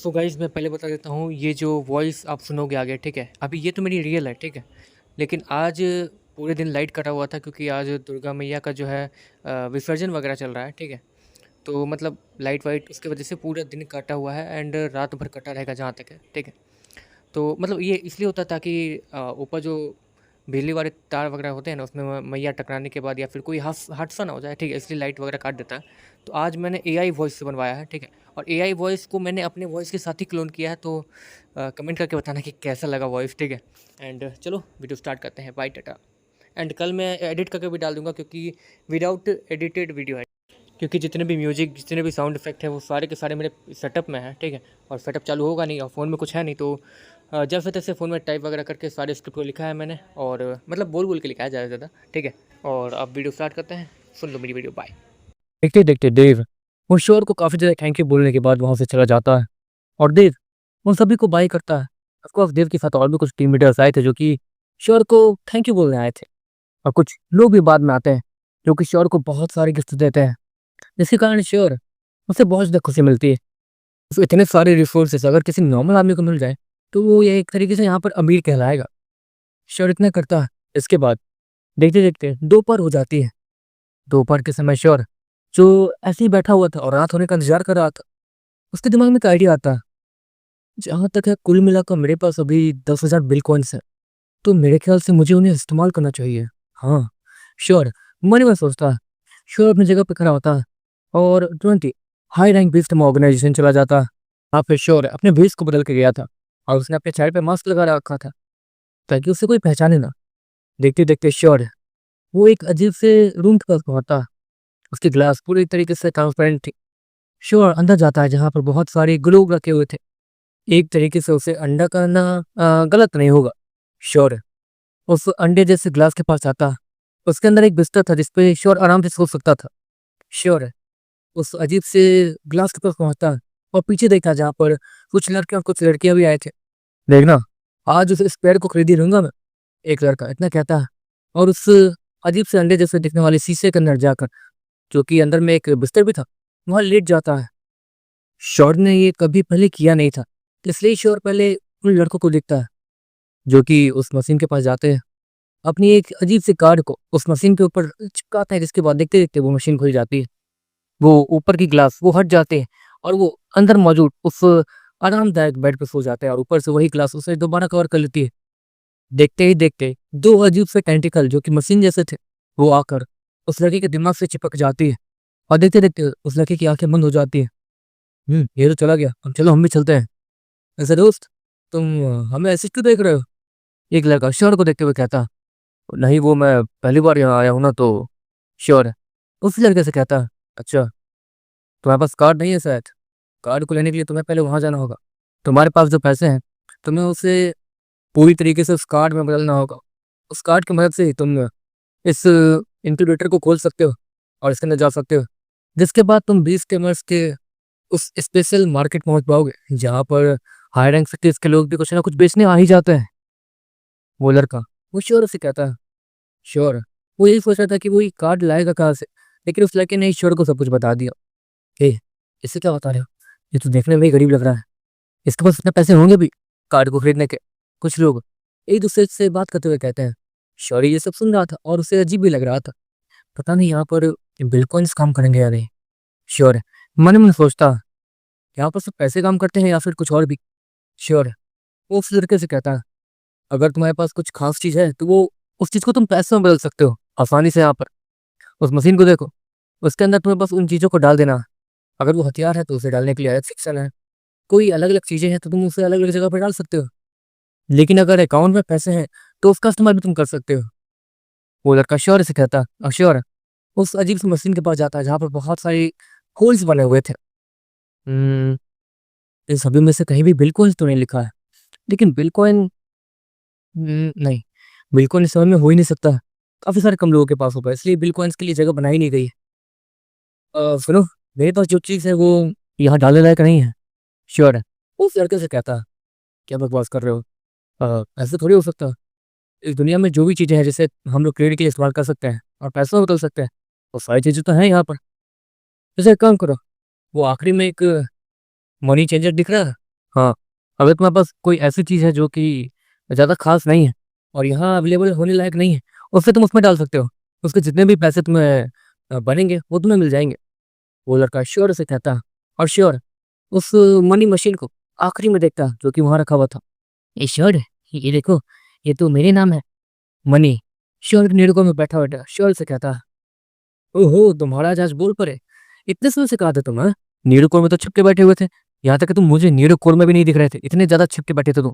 So guys मैं पहले बता देता हूँ, ये जो वॉइस आप सुनोगे आगे, ठीक है? अभी ये तो मेरी रियल है, ठीक है? लेकिन आज पूरे दिन लाइट कटा हुआ था क्योंकि आज दुर्गा मैया का जो है विसर्जन वगैरह चल रहा है, ठीक है? तो मतलब लाइट वाइट उसकी वजह से पूरा दिन कटा हुआ है एंड रात भर कटा रहेगा जहाँ तक है, ठीक है? तो मतलब ये इसलिए होता है ताकि ऊपर जो बिजली वाले तार वगैरह होते हैं ना, उसमें मैया टकराने के बाद या फिर कोई हादसा ना हो जाए, ठीक है? इसलिए लाइट वगैरह काट देता है। तो आज मैंने एआई वॉइस से बनवाया है, ठीक है? और एआई वॉइस को मैंने अपने वॉइस के साथ ही क्लोन किया है, तो कमेंट करके बताना कि कैसा लगा वॉइस, ठीक है? एंड चलो वीडियो स्टार्ट करते हैं। बाय टाटा। एंड कल मैं एडिट करके भी डाल दूँगा क्योंकि विदाउट एडिटेड वीडियो है। क्योंकि जितने भी म्यूज़िक, जितने भी साउंड इफ़ेक्ट हैं, वो सारे के सारे मेरे सेटअप में हैं, ठीक है? और सेटअप चालू होगा नहीं और फ़ोन में कुछ है नहीं, तो जैसे तैसे फ़ोन में टाइप वगैरह करके सारे स्क्रिप्ट को लिखा है मैंने, और मतलब बोल-बोल के लिखा है ज़्यादा से ज़्यादा, ठीक है? और अब वीडियो स्टार्ट करते हैं। सुन लो मेरी वीडियो। बाय। देखते-देखते देव वो श्योर को काफ़ी ज़्यादा थैंक यू बोलने के बाद वहाँ से चला जाता है और देव उन सभी को बाय करता है। ऑफ कोर्स देव के साथ और भी कुछ टीम लीडर्स आए थे जो कि श्योर को थैंक यू बोलने आए थे और कुछ लोग भी बाद में आते हैं जो कि श्योर को बहुत सारे गिफ्ट देते हैं, जिसके कारण श्योर उसे बहुत ज़्यादा खुशी मिलती है। उसे इतने सारे रिसोर्सेज़ अगर किसी नॉर्मल आदमी को मिल जाए, तो वो ये एक तरीके से यहाँ पर अमीर कहलाएगा। श्योर इतना करता है। इसके बाद देखते-देखते दोपहर हो जाती है। दोपहर के समय श्योर जो ऐसे ही बैठा हुआ था और रात होने का इंतज़ार कर रहा था, उसके दिमाग में एक आइडिया आता है। जहाँ तक है कुल मिलाकर मेरे पास अभी 10,000 बिटकॉइन्स हैं, तो मेरे ख़्याल से मुझे उन्हें इस्तेमाल करना चाहिए। हाँ, श्योर मन ही मन सोचता है। श्योर अपनी जगह पे खड़ा होता है और तुरंत ही हाई रैंक बेस्ड ऑर्गेनाइजेशन चला जाता है। वहाँ पे श्योर अपने भेष को बदल के गया था और उसने अपने चेहरे पे मास्क लगा रखा था ताकि उसे कोई पहचाने ना। देखते-देखते श्योर वो एक अजीब से रूम के पास पहुँचता है। उसकी ग्लास पूरी तरीके से ट्रांसपेरेंट थी। श्योर अंदर जाता है जहाँ पर बहुत सारे ग्लोब रखे हुए थे। एक तरीके से उसे अंडा कहना गलत नहीं होगा। श्योर उस अंडे जैसे ग्लास के पास आता, उसके अंदर एक बिस्तर था जिस पे श्योर आराम से सो सकता था। श्योर उस अजीब से ग्लास के पास पहुंचता और पीछे देखा जहाँ पर कुछ लड़के और कुछ लड़कियां भी आए थे। देखना, आज उस स्पेयर को खरीद ही लूंगा मैं, एक लड़का इतना कहता है और उस अजीब से अंडे जैसे दिखने वाले शीशे के अंदर जाकर, जो कि अंदर में एक बिस्तर भी था, वहां लेट जाता है। श्योर ने ये कभी पहले किया नहीं था, इसलिए श्योर पहले उन लड़कों को देखता है जो कि उस मशीन के पास जाते हैं। अपनी एक अजीब सी कार्ड को उस मशीन के ऊपर चिपकाता है, जिसके बाद देखते देखते वो मशीन खुल जाती है। वो ऊपर की ग्लास वो हट जाते हैं और वो अंदर मौजूद उस आरामदायक बेड पे सो जाते हैं और ऊपर से वही ग्लास उसे दोबारा कवर कर लेती है। देखते ही देखते दो अजीब से टेंटिकल जो कि मशीन जैसे थे, वो आकर उस लड़की के दिमाग से चिपक जाती है और देखते देखते उस लड़की की आंखें बंद हो जाती है। ये तो चला गया, अब चलो हम भी चलते हैं। ऐसे दोस्त, तुम हमें ऐसे क्यों देख रहे हो? एक लड़का श्योर को देखते हुए कहता, नहीं वो मैं पहली बार यहाँ आया हूँ ना, तो श्योर है उस लड़के से कहता, अच्छा तुम्हारे पास कार्ड नहीं है शायद, कार्ड को लेने के लिए तुम्हें पहले वहाँ जाना होगा। तुम्हारे पास जो पैसे हैं तुम्हें उसे पूरी तरीके से उस कार्ड में बदलना होगा। उस कार्ड की मदद से ही तुम इस इंक्यूबेटर को खोल सकते हो और इसके अंदर जा सकते हो, जिसके बाद तुम 20 कैमर्स के उस स्पेशल मार्केट पहुंच पाओगे जहाँ पर हाई रैंक सिटीज के लोग भी कुछ ना कुछ बेचने आ ही जाते हैं। वो लड़का वो श्योर से कहता है, श्योर वो यही सोच रहा था कि वो ये कार्ड लाएगा कहाँ से, लेकिन उस लड़के ने श्योर को सब कुछ बता दिया। ए, इससे क्या बता रहे हो? ये तो देखने में ही गरीब लग रहा है, इसके पास इतने पैसे होंगे भी कार्ड को खरीदने के? कुछ लोग एक दूसरे से बात करते हुए कहते हैं। शौर्य ये सब सुन रहा था और उसे अजीब भी लग रहा था। पता नहीं यहाँ पर बिल्कुल काम करेंगे या नहीं। श्योर मन ही मन सोचता, यहाँ पर सब पैसे काम करते हैं या फिर कुछ और भी। श्योर वो उस लड़के से कहता है, अगर तुम्हारे पास कुछ खास चीज है तो वो उस चीज को तुम पैसों में बदल सकते हो आसानी से। यहाँ पर उस मशीन को देखो, उसके अंदर तुम्हें बस उन चीजों को डाल देना है। अगर वो हथियार है तो उसे डालने के लिए अलग सेक्शन है, कोई अलग अलग चीजें हैं तो तुम उसे अलग अलग जगह पर डाल सकते हो। लेकिन अगर अकाउंट में पैसे हैं तो उसका इस्तेमाल भी तुम कर सकते हो। वो लड़का श्योर से कहता, श्योर उस अजीब सी मशीन के पास जाता है जहाँ पर बहुत सारी होल्स बने हुए थे। हम्म, इन सभी में से कहीं भी बिल्कुल तो नहीं लिखा है, लेकिन बिल्कुल नहीं, बिल्कुल इस समय में हो ही नहीं सकता। काफी सारे कम लोगों के पास होगा, इसलिए बिल्कुल के लिए जगह बनाई नहीं गई है। सुनो, मेरे पास जो चीज़ है वो यहाँ डालने लायक नहीं है। श्योर है उस लड़के से कहता, क्या बकवास कर रहे हो? ऐसे थोड़ी हो सकता। इस दुनिया में जो भी चीज़ें हैं जिसे हम लोग क्रेडिट के लिए इस्तेमाल कर सकते हैं और पैसा बदल सकते हैं, वो सारी चीज़ें तो हैं यहाँ पर। जैसे एक काम करो, वो आखिरी में एक मनी चेंजर दिख रहा है, हाँ, अगर तुम्हारे पास कोई ऐसी चीज़ है जो कि ज़्यादा ख़ास नहीं है और यहाँ अवेलेबल होने लायक नहीं है, उससे तुम उसमें डाल सकते हो। उसके जितने भी पैसे तुम्हें बनेंगे वो तुम्हें मिल जाएँगे। वो लड़का श्योर से कहता है और श्योर उस मनी मशीन को आखिरी में देखता है जो कि वहाँ रखा हुआ था। ये श्योर ये देखो, ये तो मेरे नाम है। मनी श्योर निडको में बैठा-बैठा श्योर से कहता है, ओहो! तुम महाराज आज बोल पड़े। इतने समय से कहाँ थे तुम, हाँ? नीडकोर में तो छिप के बैठे हुए थे। यहाँ तक कि तुम मुझे नीडकोर में भी नहीं दिख रहे थे। इतने ज़्यादा छिप के बैठे थे तुम।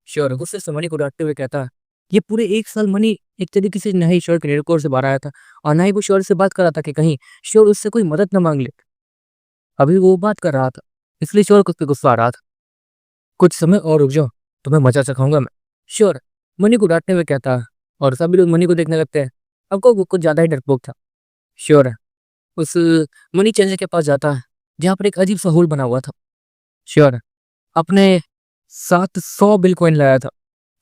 श्योर गुस्से से मणि को डाँटते हुए कहता है, ये पूरे 1 साल मणि एक तरीके से ना ही श्योर के नीडकोर से बाहर आया था और ना ही वो श्योर से बात कर रहा था कि कहीं श्योर उससे कोई मदद ना माँग ले। अभी वो बात कर रहा था, इसलिए श्योर को उस पे गुस्सा आ रहा था। कुछ समय और रुक जाओ, तुम्हें मज़ा चखाऊँगा मैं। श्योर मणि को डाँटते हुए कहता है और सभी लोग मणि को देखने लगते हैं। अब को वो कुछ ज़्यादा ही डरपोक था। श्योर उस मनी चेंजर के पास जाता है जहाँ पर एक अजीब सा होल बना हुआ था। श्योर अपने साथ 100 बिटकॉइन लाया था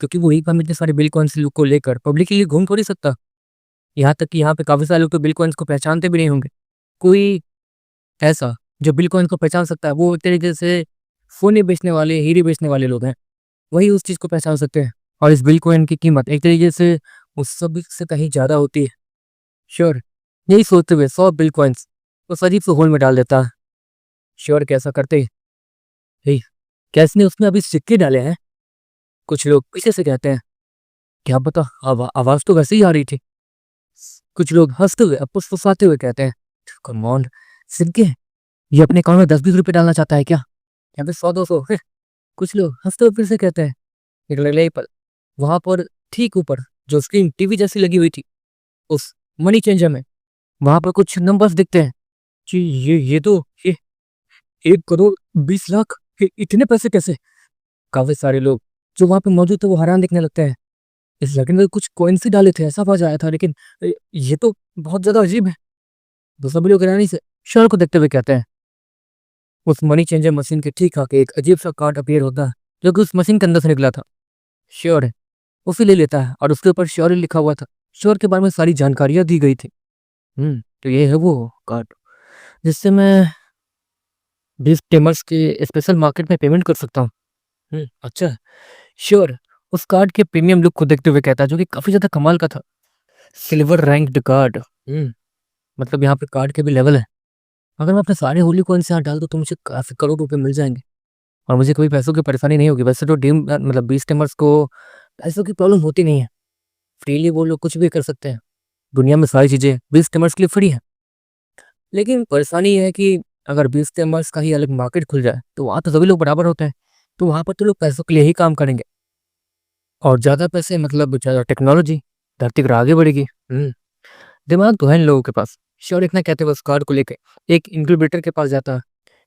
क्योंकि वो एक बार में इतने सारे बिटकॉइंस को लेकर पब्लिक के लिए घूम थोड़ी सकता। यहाँ तक कि यहाँ पे काफ़ी सारे लोग तो बिटकॉइंस को पहचानते भी नहीं होंगे। कोई ऐसा जो बिटकॉइन को पहचान सकता है वो एक तरीके से सोने बेचने वाले, हीरे बेचने वाले लोग हैं। वही उस चीज़ को पहचान सकते हैं और इस बिटकॉइन की कीमत एक तरीके से उस सब से कहीं ज़्यादा होती है। श्योर यही सोचते हुए 100 बिटकॉइंस उस अजीब से होल में डाल देता है। श्योर कैसा करते ही, "हे, क्या इसने उसमें अभी सिक्के डाले हैं?" कुछ लोग पीछे से कहते हैं, क्या पता, आवाज तो वैसे ही आ रही थी। कुछ लोग हंसते हुए फुसफुसाते हुए कहते हैं, कम ऑन, सिक्के, ये अपने अकाउंट में 10-20 रुपए डालना चाहता है क्या? यहाँ पे 100-200। कुछ लोग हंसते हुए फिर से कहते हैं, निकल गए पर वहां पर ठीक ऊपर जो स्क्रीन टीवी जैसी लगी हुई थी उस मनी चेंजर में, वहां पर कुछ नंबर्स दिखते हैं कि ये तो ये 1 करोड़ 20 लाख, इतने पैसे कैसे? काफी सारे लोग जो वहां पे मौजूद थे वो हैरान दिखने लगते हैं। इस लड़के ने कुछ कॉइन्स ही डाले थे ऐसा आवाज आया था, लेकिन ये तो बहुत ज्यादा अजीब है। तो सभी लोग हैरानी से शहर को देखते हुए कहते हैं, उस मनी चेंजर मशीन के ठीक आके एक अजीब सा कार्ड अपीयर होता है जो कि उस मशीन के अंदर से निकला था। श्योर है उसे ले लेता है और उसके ऊपर श्योर लिखा हुआ था। श्योर के बारे में सारी जानकारियां दी गई थी। तो ये है वो कार्ड जिससे मैं 20 टेमर्स के स्पेशल मार्केट में पेमेंट कर सकता हूँ। अच्छा, श्योर उस कार्ड के प्रीमियम लुक को देखते हुए कहता है जो कि काफ़ी ज़्यादा कमाल का था। Silver ranked card. मतलब यहाँ पे कार्ड के भी लेवल है। अगर मैं अपने सारे होली कॉइन्स यहाँ डाल दूँ तो मुझे काफ़ी करोड़ रुपए मिल जाएँगे और मुझे कभी पैसों की परेशानी नहीं होगी। वैसे तो मतलब 20 टेमर्स को पैसों की प्रॉब्लम होती नहीं है। फ्रीली वो लोग कुछ भी कर सकते हैं। दुनिया में सारी चीज़ें 20 टेमर्स के लिए फ्री हैं। लेकिन परेशानी ये है कि अगर 20 टेमर्स का ही अलग मार्केट खुल जाए तो वहाँ तो सभी लोग बराबर होते हैं। तो वहाँ पर तो लोग पैसों के लिए ही काम करेंगे और ज़्यादा पैसे मतलब ज़्यादा टेक्नोलॉजी, धरती पर आगे बढ़ेगी। दिमाग तो है इन लोगों के पास। शौर्य इतना कहते हुए उस कार को लेके एक इंक्यूबेटर के पास जाता है।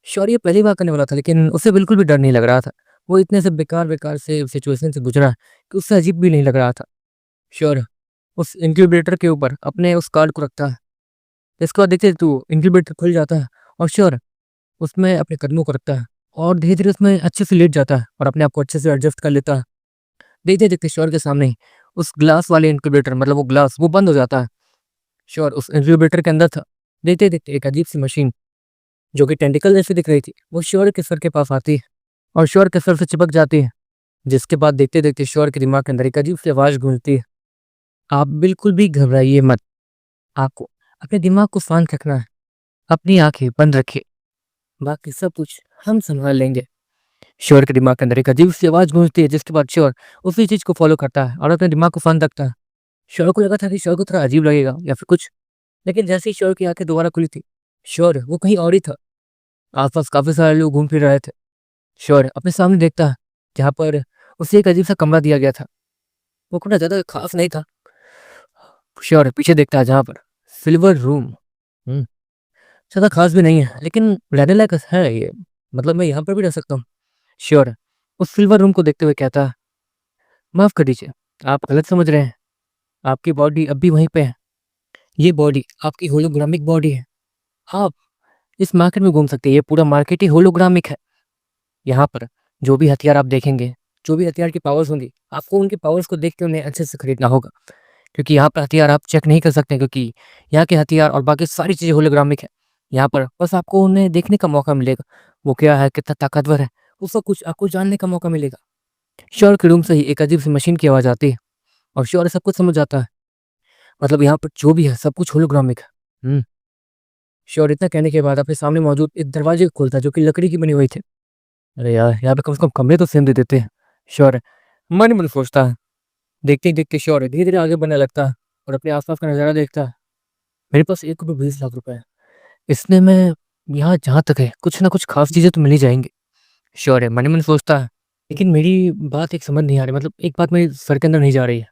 शौर्य पहली बार करने वाला था लेकिन उसे बिल्कुल भी डर नहीं लग रहा था। वो इतने से बेकार-बेकार से सिचुएशन से गुजरा कि उससे अजीब भी नहीं लग रहा था। शौर्य उस इंक्यूबेटर के ऊपर अपने उस कार्ड को रखता है। इसके बाद देखते तू इंक्यूबेटर खुल जाता है और शौर्य उसमें अपने कदमों को रखता है और धीरे-धीरे उसमें अच्छे से लेट जाता है और अपने आप को अच्छे से एडजस्ट कर लेता है। देखते-देखते शौर्य के सामने ही उस ग्लास वाले इंक्यूबेटर मतलब वो ग्लास वो बंद हो जाता है। श्योर उस इंक्यूबेटर के अंदर था। देखते-देखते एक अजीब सी मशीन जो कि टेंटिकल जैसी दिख रही थी, वो श्योर के सर के पास आती है और श्योर के सर से चिपक जाती है। जिसके बाद देखते-देखते श्योर के दिमाग के अंदर एक अजीब सी आवाज़ गूंजती है। आप बिल्कुल भी घबराइए मत। आपको अपने दिमाग को शांत रखना है। अपनी आँखें बंद रखिए। बाकी सब कुछ हम सँभाल लेंगे। श्योर के दिमाग के अंदर एक अजीब सी आवाज़ गूंजती है जिसके बाद श्योर उसी चीज़ को फ़ॉलो करता है और अपने दिमाग को शांत रखता है। श्योर को लगा था कि श्योर को थोड़ा अजीब लगेगा या फिर कुछ, लेकिन जैसे ही श्योर की आँखें दोबारा खुली थी, श्योर वो कहीं और ही था। आस-पास काफ़ी सारे लोग घूम फिर रहे थे। श्योर अपने सामने देखता है, जहाँ पर उसे एक अजीब-सा कमरा दिया गया था। वो कमरा ज़्यादा ख़ास नहीं था। श्योर पीछे देखता है जहाँ पर सिल्वर रूम। हुँ, ज़्यादा ख़ास भी नहीं है, लेकिन रहने लायक है ये। मतलब मैं यहाँ पर भी रह सकता हूँ। श्योर उस सिल्वर रूम को देखते हुए कहता है, माफ़ कर दीजिए, आप गलत समझ रहे हैं। आपकी बॉडी अब भी वहीं पे है। ये बॉडी आपकी होलोग्रामिक बॉडी है। आप इस मार्केट में घूम सकते हैं। ये पूरा मार्केट ही होलोग्रामिक है। यहाँ पर जो भी हथियार आप देखेंगे, जो भी हथियार की पावर्स होंगी, आपको उनकी पावर्स को देख के उन्हें अच्छे से खरीदना होगा। क्योंकि यहाँ पर हथियार आप चेक नहीं कर सकते क्योंकि यहाँ के हथियार और बाकी सारी चीज़ें होलोग्रामिक है। यहाँ पर बस आपको उन्हें देखने का मौका मिलेगा। वो क्या है, कितना ताकतवर है, वो सब कुछ आपको जानने का मौका मिलेगा। श्योर के रूम से ही एक अजीब सी मशीन की आवाज़ आती है और श्योर सब कुछ समझ जाता है। मतलब यहाँ पर जो भी है सब कुछ होलोग्रामिक है। श्योर इतना कहने के बाद अपने सामने मौजूद एक दरवाजे को खोलता है जो कि लकड़ी की बनी हुई थी। अरे यार! यहाँ पे कम से कम कमरे तो सेम दे देते हैं। श्योर मन ही मन सोचता है। देखते ही देखते श्योर धीरे-धीरे आगे बढ़ने लगता है और अपने आस-पास का नज़ारा देखता है। मेरे पास 1 करोड़ 20 लाख रुपए है। इसमें मैं यहाँ जहाँ तक है कुछ ना कुछ ख़ास चीज़ें तो मिल ही जाएँगी। श्योर है, मन ही मन सोचता है। लेकिन मेरी बात एक समझ नहीं आ रही, मतलब एक बात मेरे सर के अंदर नहीं जा रही है।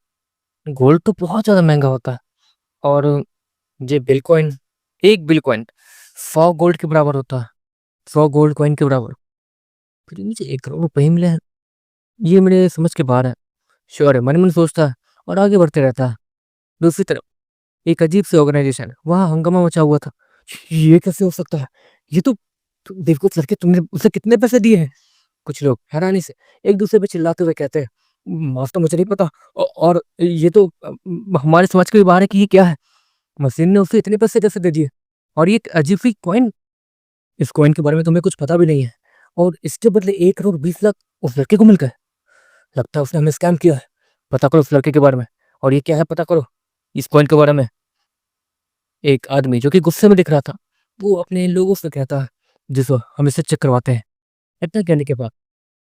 गोल्ड तो बहुत ज़्यादा महँगा होता है और ये बिटकॉइन 1 बिटकॉइन 100 गोल्ड के बराबर होता है। 100 गोल्ड कॉइन के बराबर। फिर मुझे 1 करोड़ रुपए ही मिले हैं। ये मेरे समझ के बाहर है। श्योर है, मन ही मन सोचता है और आगे बढ़ते रहता है। दूसरी तरफ एक अजीब सी ऑर्गेनाइज़ेशन, वहाँ हंगामा मचा हुआ था। ये कैसे हो सकता है? ये तो बेवकूफ़ लड़के, तुमने उसे कितने पैसे दिए हैं? कुछ लोग हैरानी से एक-दूसरे पे चिल्लाते हुए कहते हैं, माफ़ तो मुझे नहीं पता और ये तो हमारे समझ के भी बाहर है कि ये क्या है? मशीन ने उसे इतने पैसे कैसे दे दिए? और ये एक अजीब सी कॉइन, इस कॉइन के बारे में तुम्हें कुछ पता भी नहीं है और इसके बदले 1 करोड़ 20 लाख उस लड़के को मिल गए। लगता है उसने हमें स्कैम किया है। पता करो उस लड़के के बारे में और ये क्या है पता करो, इस कॉइन के बारे में। एक आदमी जो कि गुस्से में दिख रहा था, वो अपने लोगों से कहता है, जिसको हम इससे चेक करवाते हैं। इतना कहने के बाद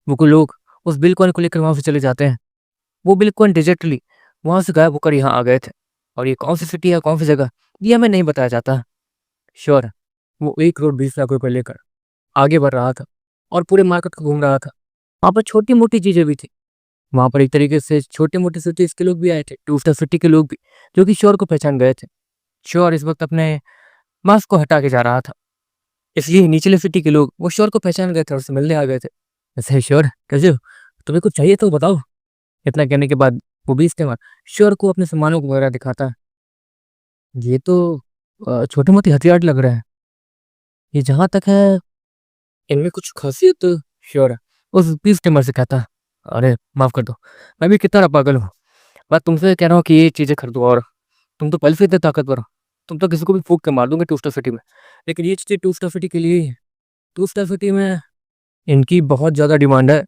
वो कुछ लोग उस बिटकॉइन को लेकर वहाँ से चले जाते हैं। वो बिटकॉइन डिजिटली वहाँ से गायब होकर यहाँ आ गए थे और ये कौन सी सिटी है, कौन सी जगह, ये हमें नहीं बताया जाता। श्योर है, वो 1 करोड़ 20 लाख रुपए लेकर आगे बढ़ रहा था और पूरे मार्केट को घूम रहा था। वहाँ पर छोटी-मोटी चीज़ें भी थी। वहाँ पर एक तरीके से छोटे-मोटे सिटीज़ के लोग भी आए थे, टू स्टार सिटी के लोग भी, जो कि श्योर को पहचान गए थे। श्योर इस वक़्त अपने मास्क को हटा के जा रहा था। इसलिए निचले सिटी के लोग वो श्योर को पहचान गए थे और उससे मिलने आ गए थे। ऐसे श्योर कैसे हो? तुम्हें कुछ चाहिए तो बताओ। इतना कहने के बाद वो भी इस्तेमाल श्योर को अपने सामानों को वगैरह दिखाता है। ये तो छोटे-मोटे हथियार लग रहे हैं। ये जहाँ तक है इनमें कुछ ख़ासियत श्योर है। उस बीस टिमर से कहता है, अरे माफ़ कर दो, मैं भी कितना पागल हूँ। मैं तुमसे कह रहा हूँ कि ये चीज़ें खरीदो और तुम तो पहले से इतने ताकतवर हो। तुम तो किसी को भी फूँक के मार दोगे टू स्टार सिटी में। लेकिन ये चीज़ें टू स्टार सिटी के लिए ही है। टू स्टार सिटी में इनकी बहुत ज़्यादा डिमांड है,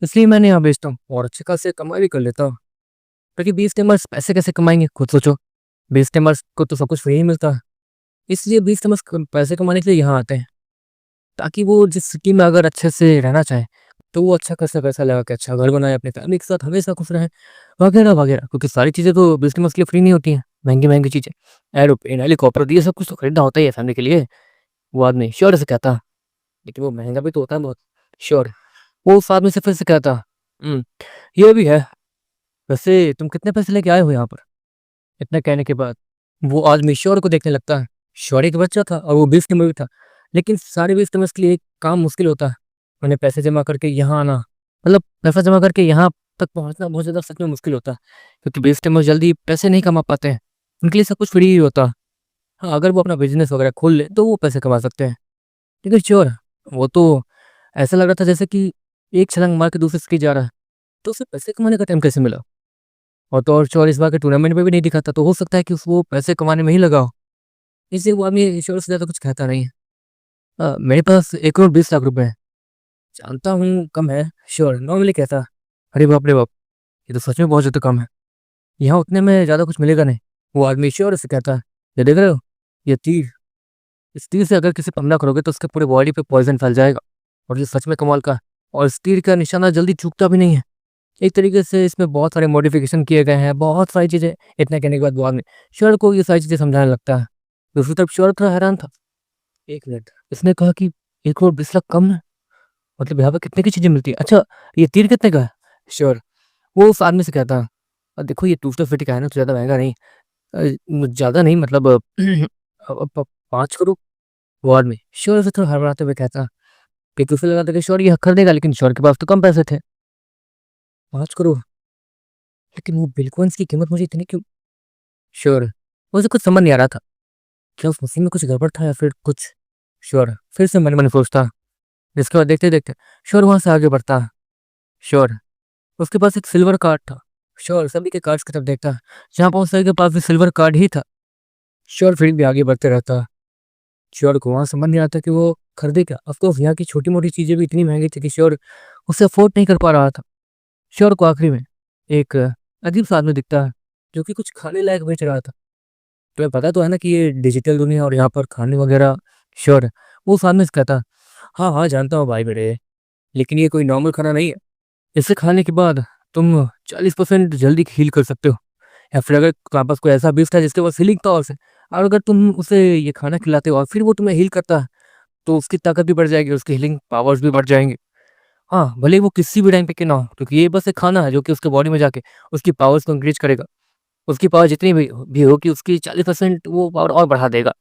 इसलिए मैंने यहाँ बेचता हूँ और अच्छे खासे कमाई भी कर लेता हूँ। क्योंकि बीस टिमर्स पैसे कैसे कमाएँगे खुद सोचो। बीस टिमर्स को तो सब कुछ फ्री ही मिलता है। इसलिए बीस टिमर्स क पैसे कमाने के लिए यहाँ आते हैं। ताकि वो जिस सिटी में अगर अच्छे से रहना चाहे, तो वो अच्छा खासा पैसा लगा के अच्छा घर बनाए, अपनी फैमिली के साथ हमेशा खुश रहें, वगैरह-वगैरह। क्योंकि सारी चीज़ें तो बिज़नेस के लिए फ्री नहीं होती हैं, महँगी-महँगी चीज़ें। एरोप्लेन, हेलीकॉप्टर ये सब कुछ तो खरीदना होता ही है फैमिली के लिए। वो आदमी श्योर से कहता, लेकिन वो महँगा भी तो होता है बहुत। श्योर, वो उस आदमी से फिर से कहता, हुँ, ये भी है। वैसे तुम कितने पैसे लेके आए हो यहाँ पर? इतना कहने के बाद वो आदमी श्योर को देखने लगता है। श्योर एक बच्चा था और वो 20 की उम्र भी था। लेकिन सारे 20 के के लिए एक काम मुश्किल होता है। उन्हें पैसे जमा करके यहाँ आना, मतलब पैसा जमा करके यहाँ तक पहुँचना बहुत ज़्यादा सच में मुश्किल होता है। क्योंकि 20 जल्दी पैसे नहीं कमा पाते हैं। उनके लिए सब कुछ फ्री ही होता है। हाँ, अगर वो अपना बिज़नेस वगैरह खोल लें तो वो पैसे कमा सकते हैं। लेकिन श्योर वो तो ऐसा लग रहा था जैसे कि एक छलांग मार के दूसरी सिटी जा रहा है। तो उसे पैसे कमाने का टाइम कैसे मिला? और तो और श्योर इस बार के टूर्नामेंट में भी नहीं दिखा था, तो हो सकता है कि वो पैसे कमाने में ही लगा हो। इसलिए वो आदमी ईश्वर से ज़्यादा कुछ कहता नहीं है। मेरे पास 1 करोड़ 20 लाख रुपए हैं। जानता हूँ कम है, श्योर नॉर्मली कहता। अरे बाप रे बाप! ये तो सच में बहुत ज़्यादा कम है। यहाँ उतने में ज़्यादा कुछ मिलेगा नहीं। वो आदमी श्योर से कहता है, ये देख रहे हो? ये तीर, इस तीर से अगर किसी पे हमला करोगे तो उसके पूरे बॉडी पे पॉइज़न फैल जाएगा और ये सच में कमाल का है और इस तीर का निशाना जल्दी चूकता भी नहीं है। एक तरीके से इसमें बहुत सारे मॉडिफ़िकेशन किए गए हैं, बहुत सारी चीज़ें। इतना कहने के बाद वो आदमी श्योर को ये सारी चीज़ें समझाने लगता है। दूसरी तरफ श्योर थोड़ा हैरान था। 1 मिनट, इसने कहा कि 1 करोड़ 20 लाख कम है? मतलब यहाँ पे कितने की चीज़ें मिलती हैं? अच्छा, ये तीर कितने का है? श्योर, वो उस आदमी से कहता है, देखो ये टू स्टार सिटी का है ना, तो ज़्यादा महँगा नहीं। ज़्यादा नहीं, मतलब 5 करोड़। वो आदमी श्योर से थोड़ा हड़बड़ाते हुए कहता, कि उसे लगा था कि श्योर ये खरीदेगा, लेकिन श्योर के पास तो कम पैसे थे। 5 करोड़, लेकिन वो बिटकॉइन्स की कीमत मुझे इतनी क्यों? श्योर, मुझे कुछ समझ नहीं आ रहा था। क्या उस मशीन में कुछ गड़बड़ था या फिर कुछ? श्योर फिर से मन ही मन सोचता। जिसके बाद देखते-देखते श्योर वहाँ से आगे बढ़ता। श्योर उसके पास एक सिल्वर कार्ड था। श्योर सभी के कार्ड्स की तरफ देखता। जहाँ पहुँच सभी के पास भी सिल्वर कार्ड ही था। श्योर फिर भी आगे बढ़ते रहता। श्योर को वहाँ समझ नहीं आता कि वो खरीदे क्या? ऑफ कोर्स यहाँ की छोटी-मोटी चीज़ें भी इतनी महँगी थी कि श्योर उसे अफ़ोर्ड नहीं कर पा रहा था। श्योर को आखिरी में एक अजीब-सा आदमी दिखता है, जो कि कुछ खाने लायक बेच रहा था। तुम्हें पता तो है ना कि ये डिजिटल दुनिया और यहाँ पर खाने वगैरह श्योर वो उस आदमी से कहता, "हाँ, हाँ, जानता हूँ भाई मेरे, लेकिन ये कोई नॉर्मल खाना नहीं है। इसे खाने के बाद तुम 40% जल्दी हील कर सकते हो। या फिर अगर तुम्हारे पास कोई ऐसा बीफ था जिसके पास हीलिंग पावर्स है और अगर तुम उसे ये खाना खिलाते हो और फिर वो तुम्हें हील करता है, तो उसकी ताकत भी बढ़ जाएगी, उसकी हीलिंग पावर्स भी बढ़ जाएँगी। हाँ, भले ही वो किसी भी रैंक पे क्यों ना हो, क्योंकि ये बस एक खाना है जो कि उसके बॉडी में जाके उसकी पावर्स को इंक्रीज़ करेगा। उसकी पावर जितनी भी होगी उसकी 40% वो पावर और बढ़ा देगा,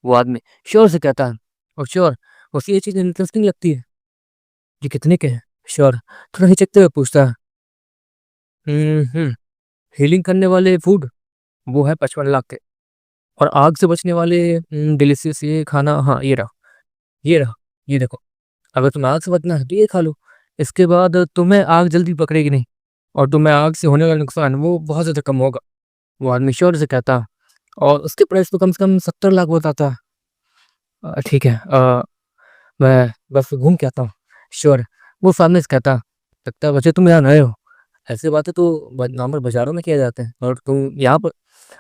वो आदमी। श्योर से कहता है और श्योर उसे ये चीज़ इंटरेस्टिंग लगती है। ये कितने के हैं? श्योर थोड़ा हिचकते हुए पूछता है। हुँ। हीलिंग करने वाले फूड वो है 55 लाख के और आग से बचने वाले डिलीशियस ये खाना हाँ, ये रहा, ये देखो। अगर तुम्हें आग से बचना है तो ये खा लो। इसके बाद तुम्हें आग जल्दी पकड़ेगी नहीं और तुम्हें आग से होने वाला नुकसान वो बहुत ज़्यादा कम होगा। वो आदमी श्योर से कहता है और उसके प्राइस तो कम से कम 70 लाख बताता है। ठीक है मैं बस घूम के आता हूँ। श्योर वो सामने से कहता, लगता है वैसे तुम यहाँ नए हो। ऐसी बातें तो नॉर्मल बाज़ारों में किए जाते हैं और तुम यहाँ पर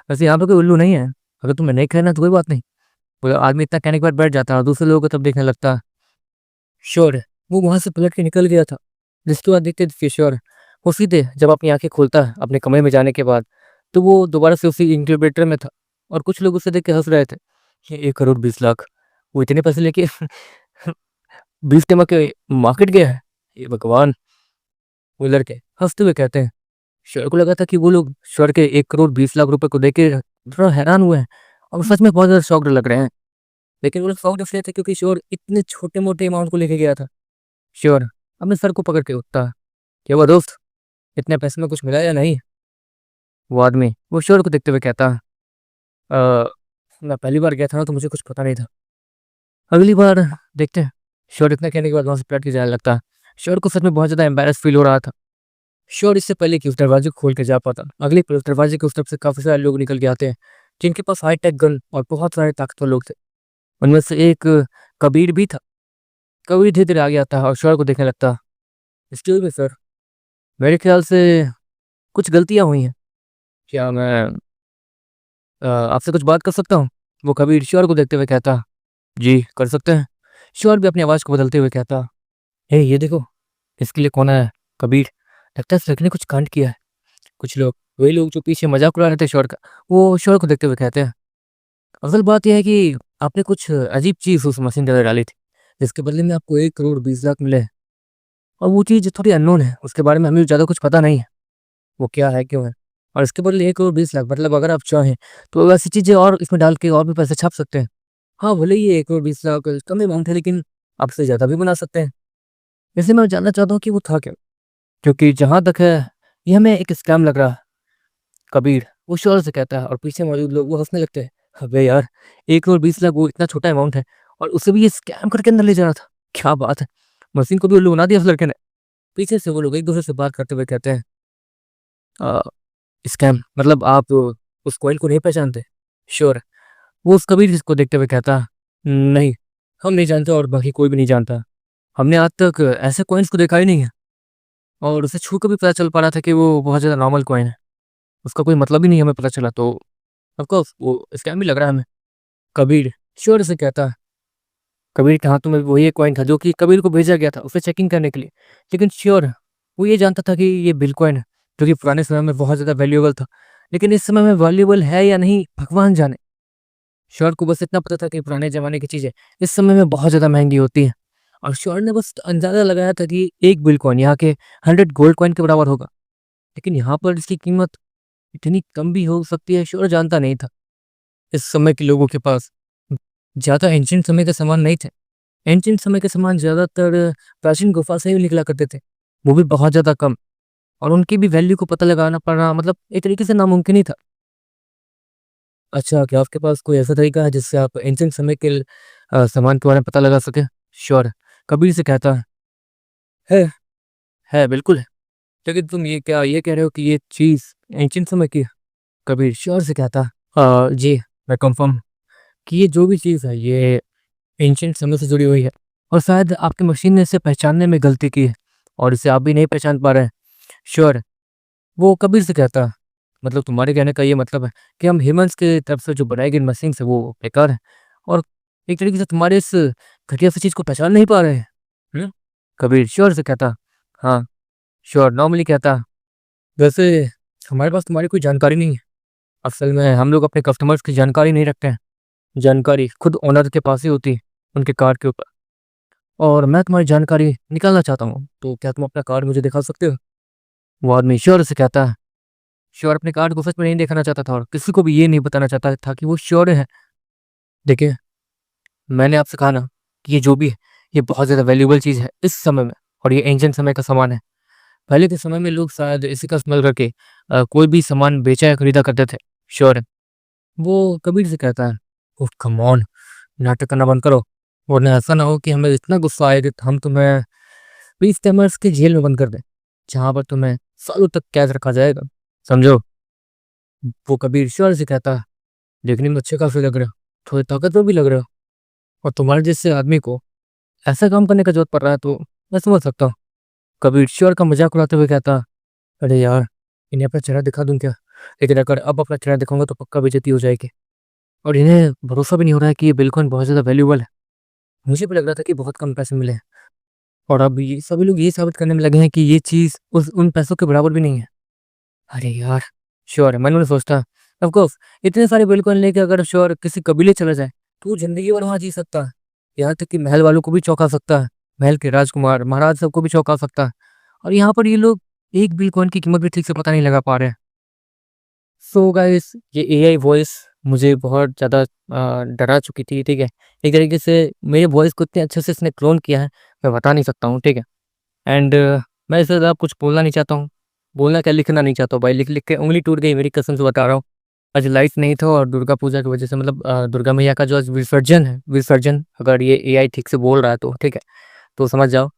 वैसे यहाँ पे कोई उल्लू नहीं है। अगर तुम्हें नहीं कहना तो कोई बात नहीं। वो आदमी इतना कहने के बाद बैठ जाता है और दूसरे लोगों को तब देखने लगता है। श्योर है, वो वहाँ से पलट के निकल गया था। जिसके बाद देखते थे कि श्योर वो सीधे जब अपनी आँखें खोलता है अपने कमरे में जाने के बाद, तो वो दोबारा से उसी इंक्यूबेटर में था और कुछ लोग उसे देख के हँस रहे थे। ये 1 करोड़ 20 लाख वो इतने पैसे लेके बीफ टेमा के मार्केट गया है। ये भगवान! वो लड़के हँसते हुए कहते हैं। श्योर को लगा था कि वो लोग श्योर के 1 करोड़ 20 लाख रुपए को देख के थोड़ा हैरान हुए हैं और सच में बहुत ज़्यादा शॉक्ड लग रहे हैं। लेकिन वो लोग शॉक्ड इसलिए थे क्योंकि श्योर इतने छोटे-मोटे अमाउंट को लेके गया था। श्योर अपने सर को पकड़ के उठता है, "क्या हुआ दोस्त? इतने पैसे में कुछ मिला या नहीं?" वो आदमी वो श्योर को देखते हुए कहता है, "अ, मैं पहली बार गया था ना तो मुझे कुछ पता नहीं था। अगली बार देखते हैं।" श्योर इतना कहने के बाद वहाँ से पलट के जाने लगता है। श्योर को सच में बहुत ज़्यादा एम्बैरेस फील हो रहा था। श्योर इससे पहले कि उस दरवाजे को खोल के जा पाता, अगली पल उस दरवाजे के उस तरफ से काफ़ी सारे लोग निकल के आते हैं, जिनके पास हाई-टेक गन और बहुत सारे ताकतवर लोग थे। उनमें से एक कबीर भी था। कबीर धीरे-धीरे आगे आता है और श्योर को देखने लगता है। "एक्सक्यूज़ मी सर, मेरे ख्याल से कुछ गलतियाँ हुई हैं। क्या मैं आपसे कुछ बात कर सकता हूँ?" वो कबीर श्योर को देखते हुए कहता, "जी, कर सकते हैं।" श्योर भी अपनी आवाज़ को बदलते हुए कहता, "हे, ये देखो, इसके लिए कौन आया है?" कबीर, लगता है इस लड़के ने कुछ कांड किया है। कुछ लोग, वही लोग जो पीछे मज़ाक उड़ा रहे थे श्योर का, वो श्योर को देखते हुए कहते हैं, "असल बात ये है कि आपने कुछ अजीब चीज़ उस मशीन के अंदर डाली थी, जिसके बदले में आपको 1 करोड़ 20 लाख मिले हैं और वो चीज़ थोड़ी अननोन है, उसके बारे में हमें ज़्यादा कुछ पता नहीं है, वो क्या है, क्यों है? और इसके बदले 1 करोड़ 20 लाख मतलब अगर आप चाहें, तो वैसी चीज़ें और इसमें डाल के और भी पैसे छाप सकते हैं। हाँ, भले ही ये 1 करोड़ 20 लाख कम अमाउंट है लेकिन आप इससे ज़्यादा भी बना सकते हैं। वैसे मैं जानना चाहता हूँ कि वो था क्या? क्योंकि जहाँ तक है, ये हमें एक स्कैम लग रहा है।" कबीर वो श्योर से कहता है और पीछे मौजूद लोग वो हँसने लगते हैं। अबे यार! 1 करोड़ 20 लाख वो इतना छोटा अमाउंट है और उसे भी ये स्कैम करके अंदर ले जा रहा था। क्या बात है! मशीन को भी उल्लू बना दिया उस लड़के ने। पीछे से वो लोग एक-दूसरे से बात करते हुए कहते हैं अ, स्कैम मतलब आप उस कॉइन को नहीं पहचानते? श्योर वो उस कबीर को देखते हुए कहता है, नहीं, हम नहीं जानते और बाकी कोई भी नहीं जानता। हमने आज तक ऐसे कॉइन्स को देखा ही नहीं है और उसे छू के भी पता चल पा रहा था कि वो बहुत ज़्यादा नॉर्मल कॉइन है। उसका कोई मतलब ही नहीं हमें पता चला तो ऑफ कोर्स वो स्कैम भी लग रहा है हमें। कबीर श्योर से कहता है, कबीर के हाथों में वही एक कॉइन था जो कि कबीर को भेजा गया था उसे चेकिंग करने के लिए। लेकिन श्योर वो ये जानता था कि ये बिटकॉइन है, जो कि पुराने समय में बहुत ज़्यादा वैल्यूएबल था। लेकिन इस समय में वैल्यूएबल है या नहीं भगवान जाने। श्योर को बस इतना पता था कि पुराने ज़माने की चीज़ें इस समय में बहुत ज़्यादा महँगी होती हैं। और श्योर ने बस अंदाज़ा लगाया था कि 1 बिटकॉइन यहाँ के 100 गोल्ड कॉइन के बराबर होगा। लेकिन यहाँ पर इसकी कीमत इतनी कम भी हो सकती है श्योर जानता नहीं था। इस समय के लोगों के पास ज़्यादा एंशिएंट समय के सामान नहीं थे। एंशिएंट समय के सामान ज़्यादातर प्राचीन गुफ़ा से ही निकला करते थे, वो भी बहुत ज़्यादा कम और उनकी भी वैल्यू को पता लगाना पड़ना मतलब एक तरीके से नामुमकिन ही था। अच्छा, क्या आपके पास कोई ऐसा तरीका है जिससे आप एंशिएंट समय के सामान के बारे में पता लगा सकें? श्योर, कबीर से कहता है, है, बिल्कुल है। लेकिन तुम ये कह रहे हो कि ये चीज़ एंशिएंट समय की है? कबीर श्योर से कहता जी, मैं कन्फर्म कि ये जो भी चीज़ है ये एंशिएंट समय से जुड़ी हुई है और शायद आपकी मशीन ने इसे पहचानने में गलती की है और इसे आप भी नहीं पहचान पा रहे हैं। श्योर, वो कबीर से कहता है, मतलब तुम्हारे कहने का ये मतलब है कि हम ह्यूमन्स की तरफ से जो बनाई गई मशीन है वो बेकार है और एक तरीके से तुम्हारे इस घटिया सी चीज़ को पहचान नहीं पा रहे हैं। हुँ? कबीर श्योर से कहता, हाँ, श्योर नॉर्मली कहता, वैसे हमारे पास तुम्हारी कोई जानकारी नहीं है। असल में हम लोग अपने कस्टमर्स की जानकारी नहीं रखते हैं। जानकारी खुद ओनर के पास ही होती है, उनके कार्ड के ऊपर। और मैं तुम्हारी जानकारी निकालना चाहता हूँ, तो क्या तुम अपना कार्ड मुझे दिखा सकते हो? वो आदमी श्योर से कहता है, श्योर अपने कार्ड को सच में नहीं दिखाना चाहता था और किसी को भी ये नहीं बताना चाहता था कि वो श्योर है। देखिए, मैंने आपसे कहा ना कि ये जो भी है, ये बहुत ज़्यादा वैल्यूएबल चीज़ है इस समय में और ये एंशिएंट समय का सामान है। पहले के समय में लोग शायद इसी का इस्तेमाल करके कोई भी सामान बेचा या खरीदा करते थे। श्योर है। वो कबीर से कहता है, ओह कम ऑन! नाटक करना बंद करो, वरना ऐसा ना हो कि हमें इतना गुस्सा आए कि हम तुम्हें 20 टाइमर्स की जेल में बंद कर दें, जहाँ पर तुम्हें सालों तक कैद रखा जाएगा। समझो? वो कबीर श्योर से कहता है, देखने में अच्छे काफ़ी लग रहे हो, थोड़े ताकतवर भी लग रहे हो और तुम्हारे जैसे आदमी को ऐसा काम करने का ज़रूरत पड़ रहा है तो मैं समझ सकता हूँ। कबीर श्योर का मज़ाक उड़ाते हुए कहता, अरे यार! इन्हें अपना चेहरा दिखा दूँ क्या? लेकिन अगर अब अपना चेहरा दिखाऊँगा तो पक्का बेइज़्ज़ती हो जाएगी और इन्हें भरोसा भी नहीं हो रहा है कि ये बिल्कुल बहुत ज़्यादा वैल्यूएबल है। मुझे भी लग रहा था कि बहुत कम पैसे मिले हैं और अब ये सभी लोग ये साबित करने में लगे हैं कि ये चीज़ उस उन पैसों के बराबर भी नहीं है। अरे यार! श्योर है, मन में सोचता, ऑफ़ कोर्स इतने सारे बिटकॉइन लेके अगर श्योर किसी कबीले चला जाए, तो वो ज़िंदगी भर वहाँ जी सकता है। यहाँ तक कि महल वालों को भी चौंका सकता है। महल के राजकुमार, महाराज सबको भी चौंका सकता है और यहाँ पर ये लोग एक बिटकॉइन की कीमत भी ठीक से पता नहीं लगा पा रहे हैं। सो गाइस, ये एआई वॉइस मुझे बहुत ज़्यादा डरा चुकी थी, ठीक है? एक तरीके से मेरे वॉइस को इतने अच्छे से इसने क्लोन किया है, मैं बता नहीं सकता हूँ, ठीक है? एंड मैं इससे ज़्यादा कुछ बोलना नहीं चाहता हूँ। बोलना क्या, लिखना नहीं चाहता हूँ भाई, लिख-लिख के उँगली टूट गई मेरी, कसम से बता रहा हूँ। आज लाइट नहीं था और दुर्गा पूजा की वजह से मतलब दुर्गा मैया का जो आज विसर्जन है, विसर्जन अगर ये एआई ठीक से बोल रहा है तो, ठीक है? तो समझ जाओ,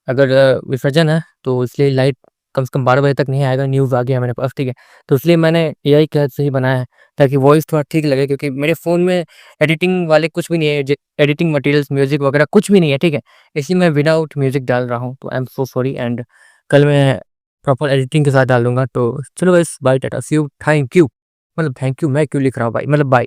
अगर विसर्जन है तो इसलिए लाइट कम से कम 12 बजे तक नहीं आएगा, न्यूज़ आ गया मेरे पास, ठीक है? तो इसलिए मैंने एआई की हेल्प से ही बनाया है, ताकि वॉइस थोड़ा ठीक लगे क्योंकि मेरे फ़ोन में एडिटिंग वाले कुछ भी नहीं है, एडिटिंग मटेरियल्स, म्यूज़िक वगैरह कुछ भी नहीं है, ठीक है? इसलिए मैं विदाउट म्यूज़िक डाल रहा हूँ, तो I am so sorry and कल मैं प्रॉपर एडिटिंग के साथ डाल दूँगा। तो चलो guys, bye tata, see you, thank you. मतलब थैंक यू मैं क्यों लिख रहा हूँ भाई, मतलब बाय।